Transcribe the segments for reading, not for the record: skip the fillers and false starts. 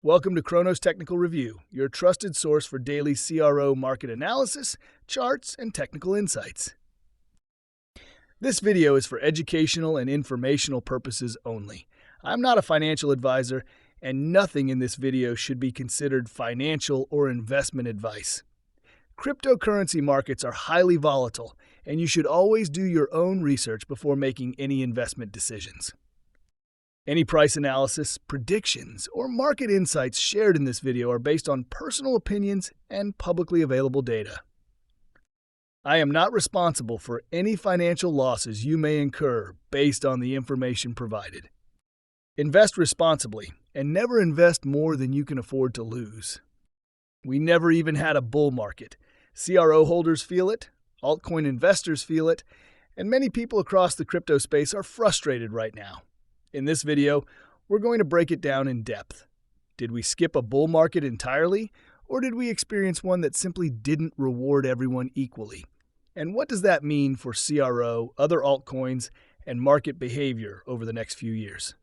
Welcome to Cronos Technical Review, your trusted source for daily CRO market analysis, charts, and technical insights. This video is for educational and informational purposes only. I'm not a financial advisor, and nothing in this video should be considered financial or investment advice. Cryptocurrency markets are highly volatile, and you should always do your own research before making any investment decisions. Any price analysis, predictions, or market insights shared in this video are based on personal opinions and publicly available data. I am not responsible for any financial losses you may incur based on the information provided. Invest responsibly and never invest more than you can afford to lose. We never even had a bull market. CRO holders feel it, altcoin investors feel it, and many people across the crypto space are frustrated right now. In this video, we're going to break it down in depth. Did we skip a bull market entirely, or did we experience one that simply didn't reward everyone equally? And what does that mean for CRO, other altcoins, and market behavior over the next few years?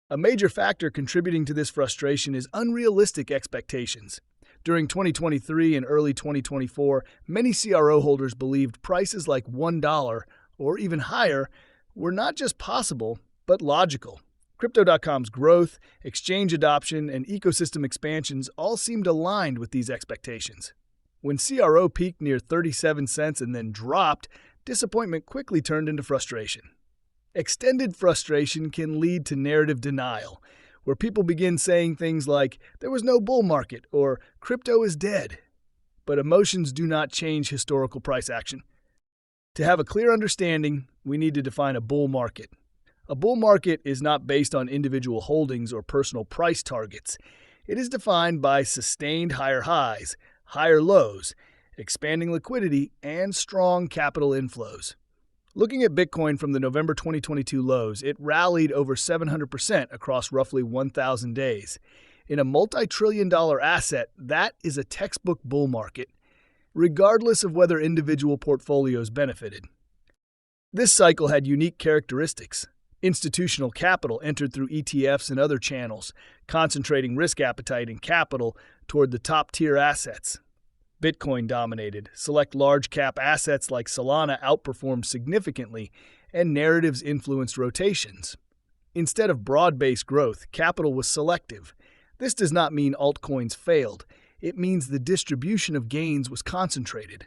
A major factor contributing to this frustration is unrealistic expectations. During 2023 and early 2024, many CRO holders believed prices like $1 or even higher were not just possible, but logical. Crypto.com's growth, exchange adoption, and ecosystem expansions all seemed aligned with these expectations. When CRO peaked near 37 cents and then dropped, disappointment quickly turned into frustration. Extended frustration can lead to narrative denial, where people begin saying things like, "There was no bull market," or "Crypto is dead." But emotions do not change historical price action. To have a clear understanding, we need to define a bull market. A bull market is not based on individual holdings or personal price targets. It is defined by sustained higher highs, higher lows, expanding liquidity, and strong capital inflows. Looking at Bitcoin from the November 2022 lows, it rallied over 700% across roughly 1,000 days. In a multi-trillion-dollar asset, that is a textbook bull market, regardless of whether individual portfolios benefited. This cycle had unique characteristics. Institutional capital entered through ETFs and other channels, concentrating risk appetite and capital toward the top-tier assets. Bitcoin dominated. Select large-cap assets like Solana outperformed significantly, and narratives influenced rotations. Instead of broad-based growth, capital was selective. This does not mean altcoins failed. It means the distribution of gains was concentrated.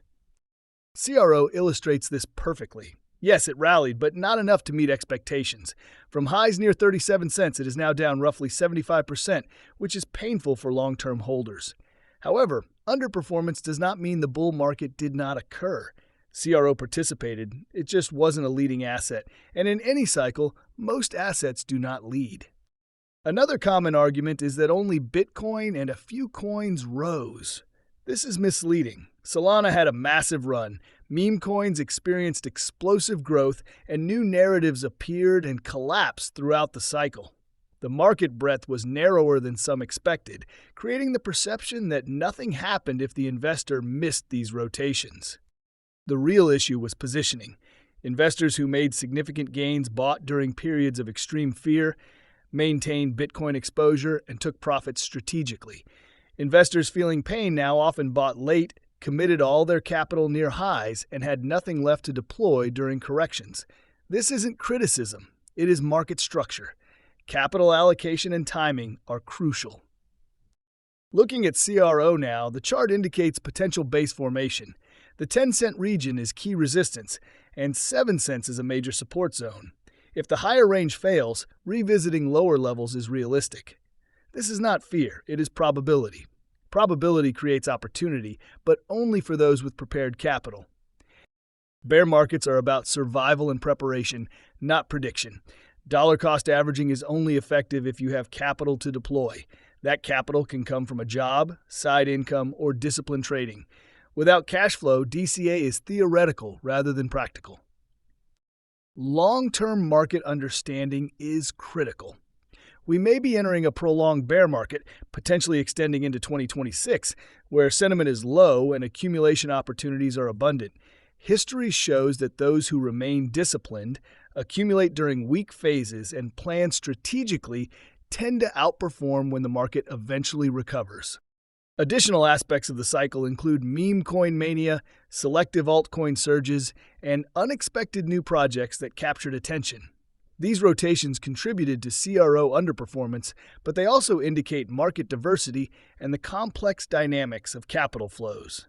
CRO illustrates this perfectly. Yes, it rallied, but not enough to meet expectations. From highs near 37 cents, it is now down roughly 75%, which is painful for long-term holders. However, underperformance does not mean the bull market did not occur. CRO participated, it just wasn't a leading asset, and in any cycle, most assets do not lead. Another common argument is that only Bitcoin and a few coins rose. This is misleading. Solana had a massive run. Meme coins experienced explosive growth, and new narratives appeared and collapsed throughout the cycle. The market breadth was narrower than some expected, creating the perception that nothing happened if the investor missed these rotations. The real issue was positioning. Investors who made significant gains bought during periods of extreme fear, maintained Bitcoin exposure, and took profits strategically. Investors feeling pain now often bought late, committed all their capital near highs, and had nothing left to deploy during corrections. This isn't criticism, it is market structure. Capital allocation and timing are crucial. Looking at CRO now, the chart indicates potential base formation. The 10-cent region is key resistance, and 7 cents is a major support zone. If the higher range fails, revisiting lower levels is realistic. This is not fear, it is probability. Probability creates opportunity, but only for those with prepared capital. Bear markets are about survival and preparation, not prediction. Dollar cost averaging is only effective if you have capital to deploy. That capital can come from a job, side income, or disciplined trading. Without cash flow, DCA is theoretical rather than practical. Long-term market understanding is critical. We may be entering a prolonged bear market, potentially extending into 2026, where sentiment is low and accumulation opportunities are abundant. History shows that those who remain disciplined, accumulate during weak phases, and plan strategically tend to outperform when the market eventually recovers. Additional aspects of the cycle include meme coin mania, selective altcoin surges, and unexpected new projects that captured attention. These rotations contributed to CRO underperformance, but they also indicate market diversity and the complex dynamics of capital flows.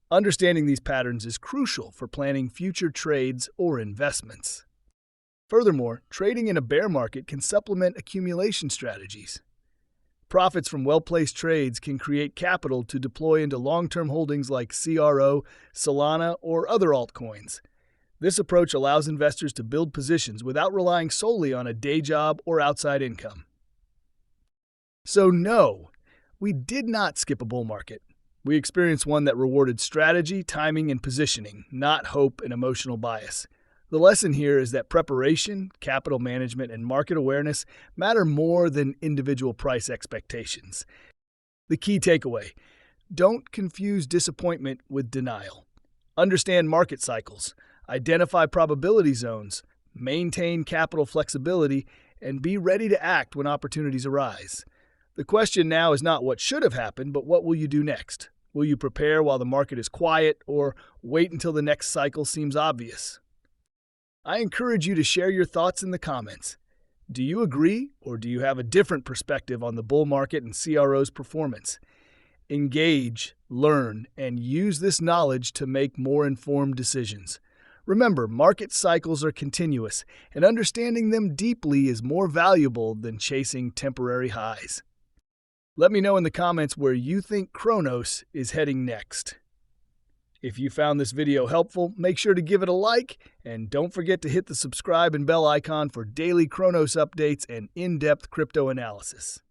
Understanding these patterns is crucial for planning future trades or investments. Furthermore, trading in a bear market can supplement accumulation strategies. Profits from well-placed trades can create capital to deploy into long-term holdings like CRO, Solana, or other altcoins. This approach allows investors to build positions without relying solely on a day job or outside income. So no, we did not skip a bull market. We experienced one that rewarded strategy, timing, and positioning, not hope and emotional bias. The lesson here is that preparation, capital management, and market awareness matter more than individual price expectations. The key takeaway: don't confuse disappointment with denial. Understand market cycles, identify probability zones, maintain capital flexibility, and be ready to act when opportunities arise. The question now is not what should have happened, but what will you do next? Will you prepare while the market is quiet, or wait until the next cycle seems obvious? I encourage you to share your thoughts in the comments. Do you agree, or do you have a different perspective on the bull market and CRO's performance? Engage, learn, and use this knowledge to make more informed decisions. Remember, market cycles are continuous, and understanding them deeply is more valuable than chasing temporary highs. Let me know in the comments where you think Cronos is heading next. If you found this video helpful, make sure to give it a like, and don't forget to hit the subscribe and bell icon for daily Cronos updates and in-depth crypto analysis.